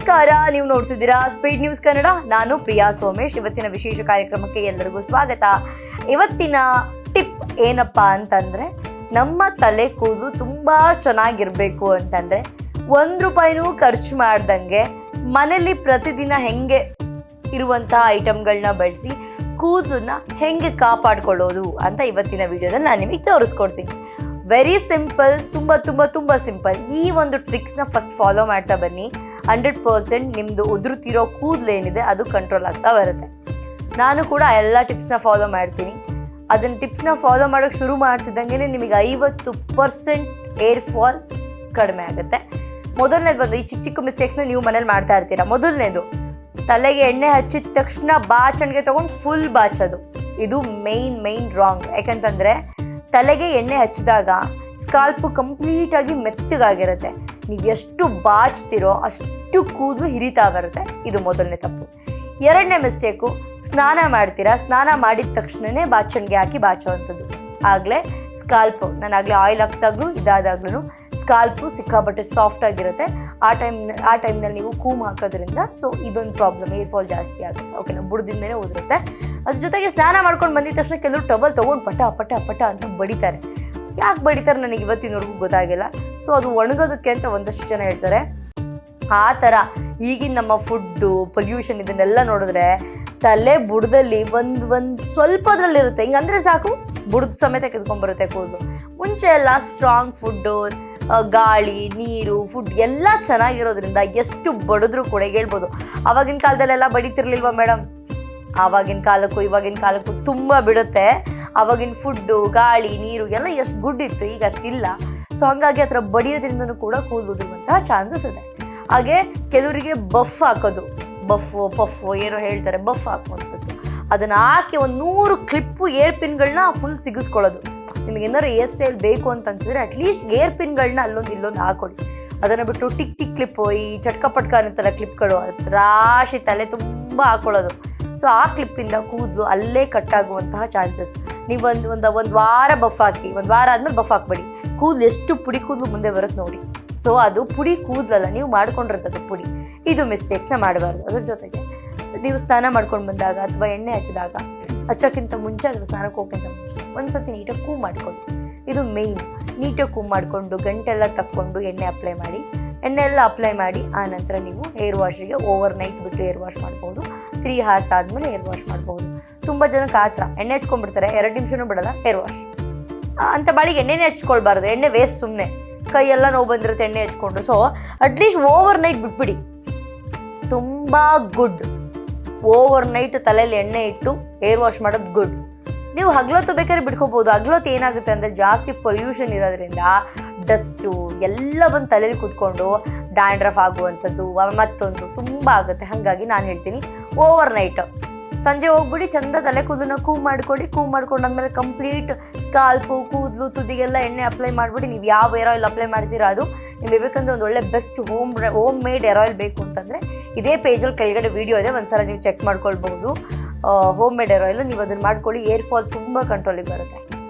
ನಮಸ್ಕಾರ, ನೀವು ನೋಡ್ತಿದ್ದೀರಾ ಸ್ಪೀಡ್ ನ್ಯೂಸ್ ಕನ್ನಡ. ನಾನು ಪ್ರಿಯಾ ಸೋಮೇಶ್. ಇವತ್ತಿನ ವಿಶೇಷ ಕಾರ್ಯಕ್ರಮಕ್ಕೆ ಎಲ್ಲರಿಗೂ ಸ್ವಾಗತ. ಇವತ್ತಿನ ಟಿಪ್ ಏನಪ್ಪ ಅಂತಂದರೆ, ನಮ್ಮ ತಲೆ ಕೂದಲು ತುಂಬ ಚೆನ್ನಾಗಿರಬೇಕು ಅಂತಂದರೆ ₹1 ಖರ್ಚು ಮಾಡ್ದಂಗೆ ಮನೇಲಿ ಪ್ರತಿದಿನ ಹೆಂಗೆ ಇರುವಂತಹ ಐಟಮ್ಗಳನ್ನ ಬಳಸಿ ಕೂದಲನ್ನ ಹೆಂಗೆ ಕಾಪಾಡ್ಕೊಳ್ಳೋದು ಅಂತ ಇವತ್ತಿನ ವಿಡಿಯೋದಲ್ಲಿ ನಾನು ನಿಮಗೆ ತೋರಿಸ್ಕೊಡ್ತೀನಿ. ವೆರಿ ಸಿಂಪಲ್, ತುಂಬ ಸಿಂಪಲ್. ಈ ಒಂದು ಟ್ರಿಕ್ಸ್ನ ಫಸ್ಟ್ ಫಾಲೋ ಮಾಡ್ತಾ ಬನ್ನಿ. 100% ನಿಮ್ಮದು ಉದುರುತ್ತಿರೋ ಕೂದಲೇನಿದೆ ಅದು ಕಂಟ್ರೋಲ್ ಆಗ್ತಾ ಬರುತ್ತೆ. ನಾನು ಕೂಡ ಎಲ್ಲ ಟಿಪ್ಸ್ನ ಫಾಲೋ ಮಾಡ್ತೀನಿ. ಅದನ್ನು ಟಿಪ್ಸ್ನ ಫಾಲೋ ಮಾಡೋಕ್ಕೆ ಶುರು ಮಾಡ್ತಿದ್ದಂಗೆ ನಿಮಗೆ 50% ಏರ್ ಫಾಲ್ ಕಡಿಮೆ ಆಗುತ್ತೆ. ಮೊದಲನೇದು ಬಂದು ಈ ಚಿಕ್ಕ ಮಿಸ್ಟೇಕ್ಸ್ನ ನೀವು ಮನೇಲಿ ಮಾಡ್ತಾ ಇರ್ತೀರಾ. ಮೊದಲನೇದು, ತಲೆಗೆ ಎಣ್ಣೆ ಹಚ್ಚಿದ ತಕ್ಷಣ ಬಾಚಣಿಗೆ ತೊಗೊಂಡು ಫುಲ್ ಬಾಚೋದು. ಇದು ಮೇನ್ ರಾಂಗ್. ಯಾಕಂತಂದರೆ ತಲೆಗೆ ಎಣ್ಣೆ ಹಚ್ಚಿದಾಗ ಸ್ಕಾಲ್ಪು ಕಂಪ್ಲೀಟಾಗಿ ಮೆತ್ತಗಾಗಿರುತ್ತೆ. ನೀವು ಎಷ್ಟು ಬಾಚ್ತಿರೋ ಅಷ್ಟು ಕೂದಲು ಹಿರಿತಾ ಬರುತ್ತೆ. ಇದು ಮೊದಲನೇ ತಪ್ಪು. ಎರಡನೇ ಮಿಸ್ಟೇಕು, ಸ್ನಾನ ಮಾಡ್ತೀರಾ, ಸ್ನಾನ ಮಾಡಿದ ತಕ್ಷಣವೇ ಬಾಚಣಿಗೆ ಹಾಕಿ ಬಾಚೋವಂಥದ್ದು. ಆಗಲೇ ಸ್ಕಾಲ್ಪು, ನಾನು ಆಗಲೇ ಆಯಿಲ್ ಹಾಕಿದಾಗ್ಲೂ ಇದಾದಾಗ್ಲೂ ಸ್ಕಾಲ್ಪು ಸಿಕ್ಕಾಪಟ್ಟೆ ಸಾಫ್ಟ್ ಆಗಿರುತ್ತೆ. ಆ ಟೈಮ್ನಲ್ಲಿ ನೀವು ಕೂಮ್ ಹಾಕೋದ್ರಿಂದ ಇದೊಂದು ಪ್ರಾಬ್ಲಮ್, ಏರ್ ಫಾಲ್ ಜಾಸ್ತಿ ಆಗುತ್ತೆ. ಓಕೆನಾ, ಬುಡದಿಂದನೇ ಉದುರುತ್ತೆ. ಅದ್ರ ಜೊತೆಗೆ ಸ್ನಾನ ಮಾಡ್ಕೊಂಡು ಬಂದಿದ ತಕ್ಷಣ ಕೆಲವರು ಟವಲ್ ತೊಗೊಂಡು ಪಟ ಅಂತ ಬಡಿತಾರೆ. ಯಾಕೆ ಬಡಿತಾರೆ ನನಗೆ ಇವತ್ತಿನವರೆಗೂ ಗೊತ್ತಾಗಿಲ್ಲ. ಅದು ಒಣಗೋದಕ್ಕೆ ಅಂತ ಒಂದಷ್ಟು ಜನ ಹೇಳ್ತಾರೆ. ಆ ಥರ ಈಗಿನ ನಮ್ಮ ಫುಡ್ಡು, ಪೊಲ್ಯೂಷನ್ ಇದನ್ನೆಲ್ಲ ನೋಡಿದ್ರೆ ತಲೆ ಬುಡದಲ್ಲಿ ಒಂದು ಸ್ವಲ್ಪದ್ರಲ್ಲಿರುತ್ತೆ. ಹಿಂಗಂದ್ರೆ ಸಾಕು, ಬುಡದ ಸಮೇತ ಕಿತ್ಕೊಂಡ್ಬರುತ್ತೆ ಕೂದಲು. ಮುಂಚೆ ಎಲ್ಲ ಸ್ಟ್ರಾಂಗ್ ಫುಡ್ಡು, ಗಾಳಿ, ನೀರು, ಫುಡ್ ಎಲ್ಲ ಚೆನ್ನಾಗಿರೋದ್ರಿಂದ ಎಷ್ಟು ಬಡಿದ್ರೂ ಕೂಡ ಹೇಳ್ಬೋದು. ಆವಾಗಿನ ಕಾಲದಲ್ಲೆಲ್ಲ ಬಡಿತಿರ್ಲಿಲ್ವ ಮೇಡಮ್? ಆವಾಗಿನ ಕಾಲಕ್ಕೂ ಇವಾಗಿನ ಕಾಲಕ್ಕೂ ತುಂಬ ಬಿಡುತ್ತೆ. ಆವಾಗಿನ ಫುಡ್ಡು, ಗಾಳಿ, ನೀರು ಎಲ್ಲ ಎಷ್ಟು ಗುಡ್ ಇತ್ತು, ಈಗ ಅಷ್ಟಿಲ್ಲ. ಹಾಗಾಗಿ ಆ ಥರ ಬಡಿಯೋದ್ರಿಂದನೂ ಕೂಡ ಕೂದಲು ಉದುರುವಂತಹ ಚಾನ್ಸಸ್ ಇದೆ. ಹಾಗೆ ಕೆಲವರಿಗೆ ಬಫ್ ಹಾಕೋದು, ಪಫ್ ಏನೋ ಹೇಳ್ತಾರೆ, ಬಫ್ ಹಾಕುವಂಥದ್ದು. ಅದನ್ನು ಹಾಕಿ 100 ಕ್ಲಿಪ್ಪು ಏರ್ ಪಿನ್ಗಳನ್ನ ಫುಲ್ ಸಿಗಿಸ್ಕೊಳ್ಳೋದು. ನಿಮಗೆ ಏನಾದ್ರು ಹೇರ್ ಸ್ಟೈಲ್ ಬೇಕು ಅಂತ ಅನ್ಸಿದ್ರೆ ಅಟ್ಲೀಸ್ಟ್ ಏರ್ ಪಿನ್ಗಳನ್ನ ಅಲ್ಲೊಂದು ಇಲ್ಲೊಂದು ಹಾಕೊಳ್ಳಿ. ಅದನ್ನು ಬಿಟ್ಟು ಟಿಕ್ ಕ್ಲಿಪ್ಪು, ಈ ಚಟ್ಕ ಪಟ್ಕ ಅನ್ನೋ ಕ್ಲಿಪ್ಗಳು ರಾಶಿ ತಲೆ ತುಂಬ ಹಾಕೊಳ್ಳೋದು. ಆ ಕ್ಲಿಪ್ಪಿಂದ ಕೂದಲು ಅಲ್ಲೇ ಕಟ್ಟಾಗುವಂತಹ ಚಾನ್ಸಸ್. ನೀವು ಒಂದು ವಾರ ಬಫ್ ಹಾಕಿ, ಒಂದು ವಾರ ಆದಮೇಲೆ ಬಫ್ ಹಾಕ್ಬೇಡಿ. ಕೂದಲು ಎಷ್ಟು ಪುಡಿ ಕೂದಲು ಮುಂದೆ ಬರುತ್ತೆ ನೋಡಿ. ಅದು ಪುಡಿ ಕೂದಲಲ್ಲ, ನೀವು ಮಾಡ್ಕೊಂಡಿರ್ತದೆ ಪುಡಿ. ಇದು ಮಿಸ್ಟೇಕ್ಸ್ನ ಮಾಡಬಾರ್ದು. ಅದ್ರ ಜೊತೆಗೆ ನೀವು ಸ್ನಾನ ಮಾಡ್ಕೊಂಡು ಬಂದಾಗ ಅಥವಾ ಎಣ್ಣೆ ಹಚ್ಚೋಕ್ಕಿಂತ ಮುಂಚೆ ಅಥವಾ ಸ್ನಾನಕ್ಕೆ ಹೋಗೋಕ್ಕಿಂತ ಮುಂಚೆ ಒಂದ್ಸತಿ ನೀಟಾಗಿ ಕೂಮ್ ಮಾಡ್ಕೊಳ್ಳಿ. ಇದು ಮೇಯ್ನ್. ನೀಟಾಗಿ ಕೂಮ್ ಮಾಡಿಕೊಂಡು ಗಂಟೆಲ್ಲ ತಕ್ಕೊಂಡು ಎಣ್ಣೆ ಎಲ್ಲ ಅಪ್ಲೈ ಮಾಡಿ ಆ ನಂತರ ನೀವು ಹೇರ್ ವಾಶಿಗೆ ಓವರ್ ನೈಟ್ ಬಿಟ್ಟು ಹೇರ್ ವಾಶ್ ಮಾಡ್ಬೋದು. 3 hours ಆದಮೇಲೆ ಹೇರ್ ವಾಶ್ ಮಾಡ್ಬೋದು. ತುಂಬ ಜನಕ್ಕೆ ಆ ಥರ ಎಣ್ಣೆ ಹಚ್ಕೊಂಡ್ಬಿಡ್ತಾರೆ, 2 ನಿಮಿಷನೂ ಬಿಡಲ್ಲ ಹೇರ್ ವಾಶ್ ಅಂತ. ಬಾಳಿಗೆ ಎಣ್ಣೆನೇ ಹಚ್ಕೊಳ್ಬಾರ್ದು, ಎಣ್ಣೆ ವೇಸ್ಟ್. ಸುಮ್ಮನೆ ಕೈಯೆಲ್ಲ ನೋವು ಬಂದಿರುತ್ತೆ ಎಣ್ಣೆ ಹಚ್ಕೊಂಡು. ಅಟ್ಲೀಸ್ಟ್ ಓವರ್ ನೈಟ್ ಬಿಟ್ಬಿಡಿ, ತುಂಬ ಗುಡ್. ಓವರ್ ನೈಟ್ ತಲೆಯಲ್ಲಿ ಎಣ್ಣೆ ಇಟ್ಟು ಹೇರ್ ವಾಶ್ ಮಾಡೋದು ಗುಡ್. ನೀವು ಹಗ್ಲೊತ್ತು ಬೇಕಾದ್ರೆ ಬಿಟ್ಕೋಬೋದು. ಹಗ್ಲೊತ್ತು ಏನಾಗುತ್ತೆ ಅಂದರೆ ಜಾಸ್ತಿ ಪೊಲ್ಯೂಷನ್ ಇರೋದ್ರಿಂದ ಡಸ್ಟು ಎಲ್ಲ ಬಂದು ತಲೆಯಲ್ಲಿ ಕೂತ್ಕೊಂಡು ಡ್ಯಾಂಡ್ರಫ್ ಆಗುವಂಥದ್ದು ಮತ್ತೊಂದು ತುಂಬ ಆಗುತ್ತೆ. ಹಾಗಾಗಿ ನಾನು ಹೇಳ್ತೀನಿ, ಓವರ್ ನೈಟ್ ಸಂಜೆ ಹೋಗ್ಬಿಡಿ, ಚಂದ ತಲೆ ಕೂದಲನ್ನ ಕೂಮ್ ಮಾಡ್ಕೊಂಡಾದ್ಮೇಲೆ ಕಂಪ್ಲೀಟ್ ಸ್ಕಾಲ್ಪು, ಕೂದಲು, ತುದಿಗೆಲ್ಲ ಎಣ್ಣೆ ಅಪ್ಲೈ ಮಾಡಿಬಿಡಿ. ನೀವು ಯಾವ ಏರ್ ಆಯಿಲ್ ಅಪ್ಲೈ ಮಾಡ್ತೀರಾ ಅದು ನೀವು ಬೇಕಂದ್ರೆ ಒಂದು ಒಳ್ಳೆ best home made air oil ಬೇಕು ಅಂತಂದರೆ ಇದೇ ಪೇಜಲ್ಲಿ ಕೆಳಗಡೆ ವೀಡಿಯೋ ಇದೆ, ಒಂದ್ಸಲ ನೀವು ಚೆಕ್ ಮಾಡ್ಕೊಳ್ಬಹುದು. ಹೋಮ್ ಮೇಡ್ ಏರ್ ಆಯಿಲ್ ನೀವು ಅದನ್ನು ಮಾಡ್ಕೊಳ್ಳಿ. ಏರ್ ಫಾಲ್ ತುಂಬ ಕಂಟ್ರೋಲಿಗೆ ಬರುತ್ತೆ.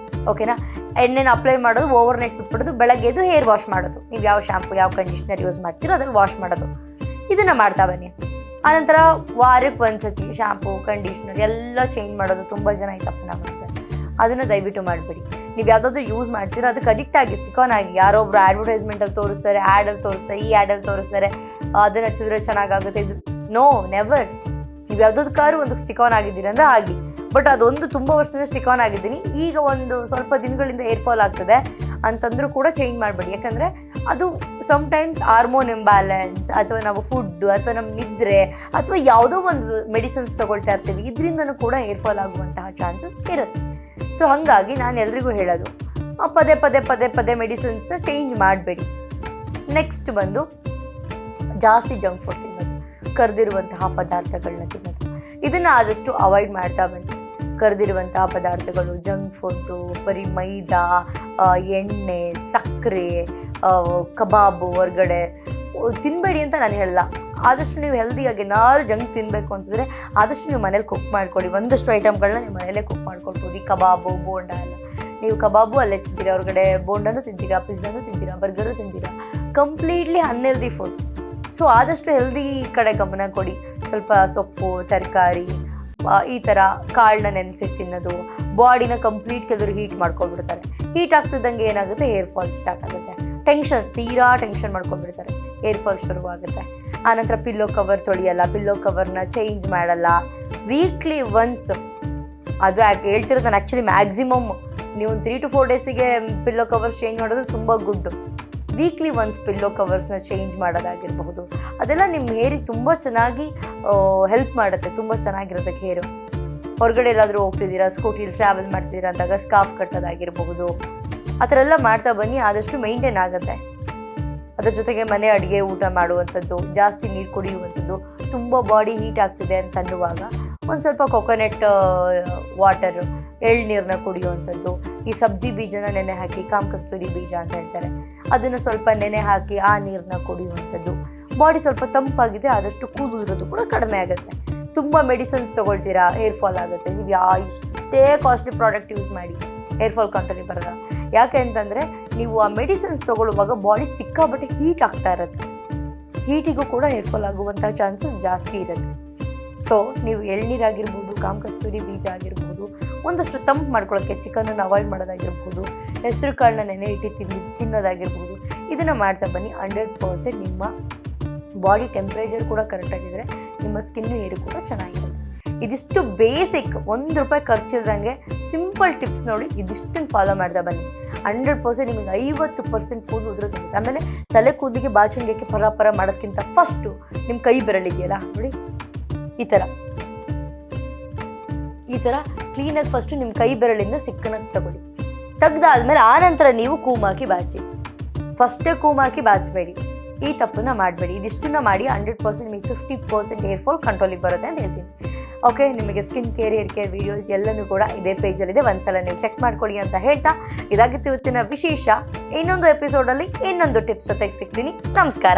ಓಕೆನಾ. ಎಣ್ಣೆನ ಅಪ್ಲೈ ಮಾಡೋದು, ಓವರ್ ನೈಟ್ ಬಿಟ್ಬಿಡೋದು, ಬೆಳಗ್ಗೆ ಎದ್ದು ಹೇರ್ ವಾಶ್ ಮಾಡೋದು. ನೀವು ಯಾವ ಶಾಂಪು, ಯಾವ ಕಂಡೀಷ್ನರ್ ಯೂಸ್ ಮಾಡ್ತೀರೋ ಅದನ್ನು ವಾಶ್ ಮಾಡೋದು. ಇದನ್ನು ಮಾಡ್ತಾ ಬನ್ನಿ. ಆನಂತರ ವಾರಕ್ಕೆ ಒಂದ್ಸತಿ ಶಾಂಪು, ಕಂಡೀಷ್ನರ್ ಎಲ್ಲ ಚೇಂಜ್ ಮಾಡೋದು. ತುಂಬ ಜನ ಈ ತಪ್ಪನ್ನ ಮಾಡ್ತಾರೆ. ಅದನ್ನು ದಯವಿಟ್ಟು ಮಾಡಬೇಡಿ. ನೀವು ಯಾವುದಾದ್ರೂ ಯೂಸ್ ಮಾಡ್ತೀರೋ ಅದಕ್ಕೆ ಅಡಿಕ್ಟ್ ಆಗಿ, ಸ್ಟಿಕಾನ್ ಆಗಿ. ಯಾರೊಬ್ರು ಅಡ್ವರ್ಟೈಸ್ಮೆಂಟಲ್ಲಿ ತೋರಿಸ್ತಾರೆ, ಆ್ಯಡಲ್ಲಿ ತೋರಿಸ್ತಾರೆ, ಈ ಆ್ಯಡಲ್ಲಿ ತೋರಿಸ್ತಾರೆ, ಅದನ್ನು ಹಚ್ಚಿದ್ರೆ ಚೆನ್ನಾಗಾಗುತ್ತೆ. ಇದು ನೋ, ನೆವರ್. ನೀವು ಯಾವುದಕ್ಕಾದ್ರೂ ಒಂದು ಸ್ಟಿಕಾನ್ ಆಗಿದ್ದೀರಿ ಅಂದರೆ ಆಗಿ. ಬಟ್ ಅದೊಂದು ತುಂಬ ವರ್ಷದಿಂದ ಸ್ಟಿಕಾನ್ ಆಗಿದ್ದೀನಿ, ಈಗ ಒಂದು ಸ್ವಲ್ಪ ದಿನಗಳಿಂದ ಏರ್ ಫಾಲ್ ಆಗ್ತದೆ ಅಂತಂದ್ರೂ ಕೂಡ ಚೇಂಜ್ ಮಾಡಬೇಡಿ. ಯಾಕಂದರೆ ಅದು ಸಮ್ಟೈಮ್ಸ್ ಹಾರ್ಮೋನ್ ಇಂಬ್ಯಾಲೆನ್ಸ್, ಅಥವಾ ನಾವು ಫುಡ್ಡು, ಅಥವಾ ನಮ್ಮ ನಿದ್ರೆ, ಅಥವಾ ಯಾವುದೋ ಒಂದು ಮೆಡಿಸಿನ್ಸ್ ತೊಗೊಳ್ತಾ ಇರ್ತೀವಿ, ಇದರಿಂದನೂ ಕೂಡ ಏರ್ ಫಾಲ್ ಆಗುವಂತಹ ಚಾನ್ಸಸ್ ಇರುತ್ತೆ. ಹಾಗಾಗಿ ನಾನು ಎಲ್ರಿಗೂ ಹೇಳೋದು, ಪದೇ ಮೆಡಿಸಿನ್ಸ್ನ ಚೇಂಜ್ ಮಾಡಬೇಡಿ. ನೆಕ್ಸ್ಟ್ ಬಂದು ಜಾಸ್ತಿ ಜಂಕ್ ಫುಡ್ ತಿನ್ನೋದು, ಕರೆದಿರುವಂತಹ ಪದಾರ್ಥಗಳನ್ನ ತಿನ್ನೋದು. ಇದನ್ನು ಆದಷ್ಟು ಅವಾಯ್ಡ್ ಮಾಡ್ತಾ ಬನ್ನಿ. ಕರೆದಿರುವಂತಹ ಪದಾರ್ಥಗಳು, ಜಂಕ್ ಫುಡ್ಡು, ಬರೀ ಮೈದಾ, ಎಣ್ಣೆ, ಸಕ್ಕರೆ, ಕಬಾಬು ಹೊರ್ಗಡೆ ತಿನ್ನಬೇಡಿ ಅಂತ ನಾನು ಹೇಳಲ್ಲ. ಆದಷ್ಟು ನೀವು ಹೆಲ್ದಿಯಾಗಿ ಏನಾದ್ರು ಜಂಕ್ ತಿನ್ನಬೇಕು ಅನ್ಸಿದ್ರೆ ಆದಷ್ಟು ನೀವು ಮನೇಲಿ ಕುಕ್ ಮಾಡ್ಕೊಳ್ಳಿ. ಒಂದಷ್ಟು ಐಟಮ್ಗಳನ್ನ ನೀವು ಮನೇಲೇ ಕುಕ್ ಮಾಡ್ಕೊಳ್ಬೋದು. ಈ ಕಬಾಬು, ಬೋಂಡ ಎಲ್ಲ ನೀವು ಕಬಾಬು ಅಲ್ಲೇ ತಿಂತೀರಾ, ಹೊರಗಡೆ ಬೋಂಡನೂ ತಿಂತೀರಾ, ಪಿಜ್ಜಾನು ತಿಂತೀರಾ, ಬರ್ಗರು ತಿಂತೀರಾ. Completely unhealthy food. ಸೊ ಆದಷ್ಟು ಹೆಲ್ದಿ ಕಡೆ ಗಮನ ಕೊಡಿ. ಸ್ವಲ್ಪ ಸೊಪ್ಪು, ತರಕಾರಿ, ಈ ಥರ ಕಾಳನ್ನ ನೆನೆಸಿ ತಿನ್ನೋದು. ಬಾಡಿನ ಕಂಪ್ಲೀಟ್ ಕೆಲವರು ಹೀಟ್ ಮಾಡ್ಕೊಂಡ್ಬಿಡ್ತಾರೆ. ಹೀಟ್ ಆಗ್ತಿದ್ದಂಗೆ ಏನಾಗುತ್ತೆ, ಹೇರ್ ಫಾಲ್ ಸ್ಟಾರ್ಟ್ ಆಗುತ್ತೆ. ತೀರಾ ಟೆನ್ಷನ್ ಮಾಡ್ಕೊಂಡ್ಬಿಡ್ತಾರೆ, ಹೇರ್ ಫಾಲ್ ಶುರುವಾಗುತ್ತೆ. ಆನಂತರ ಪಿಲ್ಲೋ ಕವರ್ ತೊಳೆಯಲ್ಲ, ಪಿಲ್ಲೋ ಕವರ್ನ ಚೇಂಜ್ ಮಾಡಲ್ಲ. ವೀಕ್ಲಿ ಒನ್ಸ್, ಅದು ಹೇಳ್ತಿರೋದು ನಾನು ಆ್ಯಕ್ಚುಲಿ ಮ್ಯಾಕ್ಸಿಮಮ್ ನೀವು 3 to 4 ಡೇಸಿಗೆ ಪಿಲ್ಲೋ ಕವರ್ಸ್ ಚೇಂಜ್ ಮಾಡೋದು ತುಂಬ ಗುಡ್. ವೀಕ್ಲಿ ಒನ್ಸ್ ಪಿಲ್ಲೋ ಕವರ್ಸ್ನ ಚೇಂಜ್ ಮಾಡೋದಾಗಿರಬಹುದು. ಅದೆಲ್ಲ ನಿಮ್ಮ ಹೇರಿಗೆ ತುಂಬ ಚೆನ್ನಾಗಿ ಹೆಲ್ಪ್ ಮಾಡುತ್ತೆ, ತುಂಬ ಚೆನ್ನಾಗಿರುತ್ತೆ ಹೇರು. ಹೊರಗಡೆ ಎಲ್ಲಾದರೂ ಹೋಗ್ತಿದ್ದೀರಾ, ಸ್ಕೂಟಿಲಿ ಟ್ರಾವೆಲ್ ಮಾಡ್ತಿದ್ದೀರಾ ಅಂದಾಗ ಸ್ಕಾರ್ಫ್ ಕಟ್ಟೋದಾಗಿರಬಹುದು. ಆ ಥರ ಎಲ್ಲ ಮಾಡ್ತಾ ಬನ್ನಿ, ಆದಷ್ಟು ಮೇಂಟೈನ್ ಆಗುತ್ತೆ. ಅದ್ರ ಜೊತೆಗೆ ಮನೆ ಅಡುಗೆ ಊಟ ಮಾಡುವಂಥದ್ದು, ಜಾಸ್ತಿ ನೀರು ಕುಡಿಯುವಂಥದ್ದು. ತುಂಬ ಬಾಡಿ ಹೀಟ್ ಆಗ್ತಿದೆ ಅಂತ ಅನ್ನುವಾಗ ಒಂದು ಸ್ವಲ್ಪ ಕೊಕೊನೆಟ್ ವಾಟರ್, ಎಳ್ನೀರನ್ನ ಕುಡಿಯುವಂಥದ್ದು. ಈ ಸಬ್ಜಿ ಬೀಜನ ನೆನೆ ಹಾಕಿ, ಕಾಮಕಸ್ತೂರಿ ಬೀಜ ಅಂತ ಹೇಳ್ತಾರೆ, ಅದನ್ನು ಸ್ವಲ್ಪ ನೆನೆ ಹಾಕಿ ಆ ನೀರನ್ನ ಕುಡಿಯುವಂಥದ್ದು. ಬಾಡಿ ಸ್ವಲ್ಪ ತಂಪಾಗಿದೆ, ಆದಷ್ಟು ಕೂದಲು ಇರೋದು ಕೂಡ ಕಡಿಮೆ ಆಗುತ್ತೆ. ತುಂಬ ಮೆಡಿಸಿನ್ಸ್ ತೊಗೊಳ್ತೀರಾ, ಹೇರ್ ಫಾಲ್ ಆಗುತ್ತೆ. ನೀವು ಇಷ್ಟೇ ಕಾಸ್ಟ್ಲಿ ಪ್ರಾಡಕ್ಟ್ ಯೂಸ್ ಮಾಡಿ ಹೇರ್ ಫಾಲ್ ಕಂಟ್ರೋಲಿಗೆ ಬರೋಲ್ಲ. ಯಾಕೆ ಅಂತಂದರೆ ನೀವು ಆ ಮೆಡಿಸಿನ್ಸ್ ತೊಗೊಳ್ಳುವಾಗ ಬಾಡಿ ಸಿಕ್ಕಾಬಟ್ಟೆ ಹೀಟ್ ಆಗ್ತಾ ಇರುತ್ತೆ. ಹೀಟಿಗೂ ಕೂಡ ಹೇರ್ ಫಾಲ್ ಆಗುವಂಥ ಚಾನ್ಸಸ್ ಜಾಸ್ತಿ ಇರುತ್ತೆ. ಸೊ ನೀವು ಎಳ್ನೀರಾಗಿರ್ಬೋದು, ಕಾಮಕಸ್ತೂರಿ ಬೀಜ ಆಗಿರ್ಬೋದು, ಒಂದಷ್ಟು ತಂಪು ಮಾಡ್ಕೊಳ್ಳೋಕ್ಕೆ ಚಿಕನನ್ನು ಅವಾಯ್ಡ್ ಮಾಡೋದಾಗಿರ್ಬೋದು, ಹೆಸರು ಕಾಳನ್ನ ನೆನೆ ಇಟ್ಟು ತಿನ್ನೋದಾಗಿರ್ಬೋದು, ಇದನ್ನು ಮಾಡ್ತಾ ಬನ್ನಿ. 100% ನಿಮ್ಮ ಬಾಡಿ ಟೆಂಪ್ರೇಚರ್ ಕೂಡ ಕರೆಕ್ಟಾಗಿದ್ದರೆ ನಿಮ್ಮ ಸ್ಕಿನ್ನು ಹೇರು ಕೂಡ ಚೆನ್ನಾಗಿರುತ್ತೆ. ಇದಿಷ್ಟು ಬೇಸಿಕ್, ₹1 ಖರ್ಚಿಲ್ದಂಗೆ ಸಿಂಪಲ್ ಟಿಪ್ಸ್ ನೋಡಿ ಇದಿಷ್ಟನ್ನು ಫಾಲೋ ಮಾಡ್ತಾ ಬನ್ನಿ. 100% ನಿಮಗೆ 50% ಕೂದಲು ಉದುರೋದಿಲ್ಲ. ಆಮೇಲೆ ತಲೆ ಕೂದಲಿಗೆ ಬಾಚುಣಿಗೆ ಪರ ಮಾಡೋದಕ್ಕಿಂತ ಫಸ್ಟು ನಿಮ್ಮ ಕೈ ಬೆರಳಿದೆಯಲ್ಲ ನೋಡಿ, ಈ ಥರ ಕ್ಲೀನಾಗಿ ಫಸ್ಟು ನಿಮ್ಮ ಕೈ ಬೆರಳಿಂದ ಸಿಕ್ಕನಾಗಿ ತಗೊಳ್ಳಿ. ತೆಗ್ದಾದ್ಮೇಲೆ ಆನಂತರ ನೀವು ಕೂಮಾಕಿ ಬಾಚಿ. ಫಸ್ಟೇ ಕೂಮಾಕಿ ಬಾಚಬೇಡಿ, ಈ ತಪ್ಪನ್ನ ಮಾಡಬೇಡಿ. ಇದಿಷ್ಟನ್ನ ಮಾಡಿ 100% ನಿಮಗೆ 50% ಹೇರ್ ಫಾಲ್ ಕಂಟ್ರೋಲಿಗೆ ಬರುತ್ತೆ ಅಂತ ಹೇಳ್ತೀನಿ. ಓಕೆ, ನಿಮಗೆ skin care, hair care videos ಎಲ್ಲನೂ ಕೂಡ ಇದೇ ಪೇಜಲ್ಲಿದೆ, ಒಂದ್ಸಲ ನೀವು ಚೆಕ್ ಮಾಡ್ಕೊಳ್ಳಿ ಅಂತ ಹೇಳ್ತಾ ಇದಾಗಿತ್ತು ಇವತ್ತಿನ ವಿಶೇಷ. ಇನ್ನೊಂದು ಎಪಿಸೋಡಲ್ಲಿ ಇನ್ನೊಂದು ಟಿಪ್ಸ್ ಜೊತೆಗೆ ಸಿಗ್ತೀನಿ. ನಮಸ್ಕಾರ.